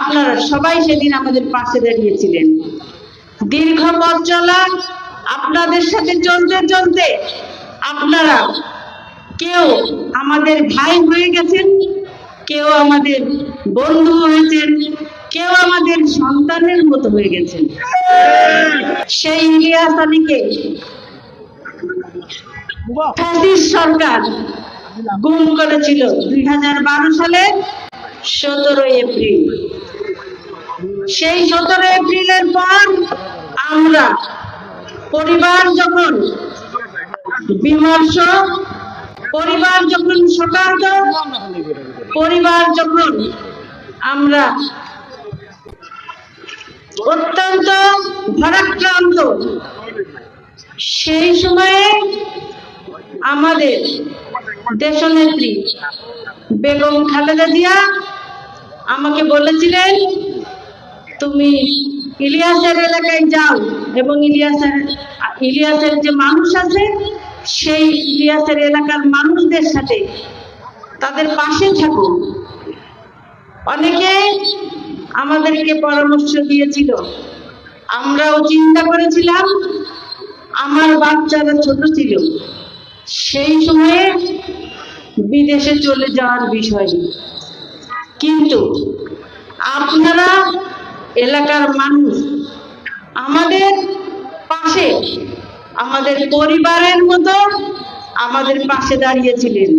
আপনারা সবাই সেদিন আমাদের পাশে দাঁড়িয়েছিলেন। দীর্ঘ পথ চলা আপনাদের সাথে চলতে চলতে আপনারা কেউ আমাদের ভাই হয়ে গেছেন, কেউ আমাদের বন্ধু হয়েছেন, কেউ আমাদের সন্তানের মতো হয়ে গেছেন। সেই ইলিয়াস আলীকে ফ্যাসিস্ট সরকার গুম করেছিল 2012 সালের 17 এপ্রিল। সেই 17 এপ্রিলের পর আমরা পরিবার যখন বিমর্ষ, পরিবার যখন শোকাহত, পরিবার যখন আমরা অত্যন্ত ভারাক্রান্ত, সেই সময়ে আমাদের দেশনেত্রী বেগম খালেদা জিয়া আমাকে বলেছিলেন, তুমি ইলিয়াসের এলাকায় যাও এবং ইলিয়াসের যে মানুষ আছে সেই ইলিয়াসের এলাকার মানুষদের সাথে তাদের পাশে থাকো। অনেকে আমাদেরকে পরামর্শ দিয়েছিল, আমরাও চিন্তা করেছিলাম। আমার বাচ্চারা ছোট ছিল, সেই সময়ে বিদেশে চলে যাওয়ার বিষয়, কিন্তু আপনারা এলাকার মানুষ আমাদের পাশে, আমাদের পরিবারের মতো আমাদের পাশে দাঁড়িয়েছিলেন।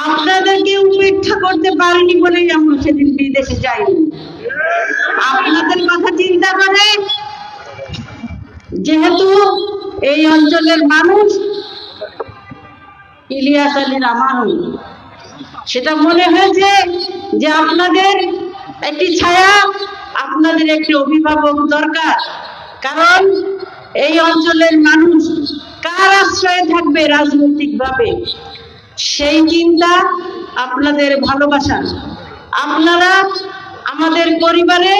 আপনাদেরকে উপেক্ষা করতে পারিনি বলেই আমরা সেদিন বিদেশে যাইনি। আপনাদের কথা চিন্তা করে, যেহেতু এই অঞ্চলের মানুষ ইলিয়াস আলীর আমারও, সেটা মনে হয়েছে যে আপনাদের একটি ছায়া, আপনাদের একটি অভিভাবক দরকার। কারণ এই অঞ্চলের মানুষ কার আশ্রয়ে থাকবে রাজনৈতিকভাবে, সেই চিন্তা, আপনাদের ভালোবাসা, আপনারা আমাদের পরিবারে,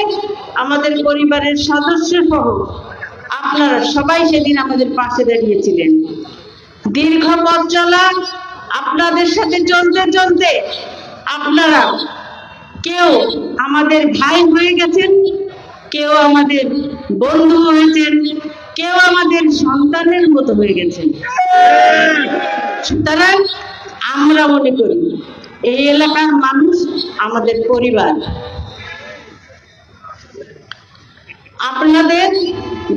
আমাদের পরিবারের সদস্য সহ আপনারা সবাই সেদিন আমাদের পাশে দাঁড়িয়েছিলেন। দীর্ঘ পথ চলা আপনাদের সাথে চলতে চলতে আপনারা কেউ আমাদের ভাই হয়ে গেছেন, কেউ আমাদের বন্ধু হয়েছেন, কেউ আমাদের সন্তানের মতো হয়ে গেছেন। সুতরাং আমরা মনে করি এই এলাকার মানুষ আমাদের পরিবার। আপনাদের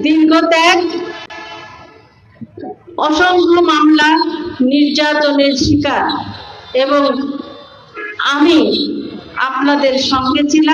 দীর্ঘ ত্যাগ, অসংখ্য মামলা, নির্যাতনের শিকার, এবং আমি আপনাদের সঙ্গে ছিলাম।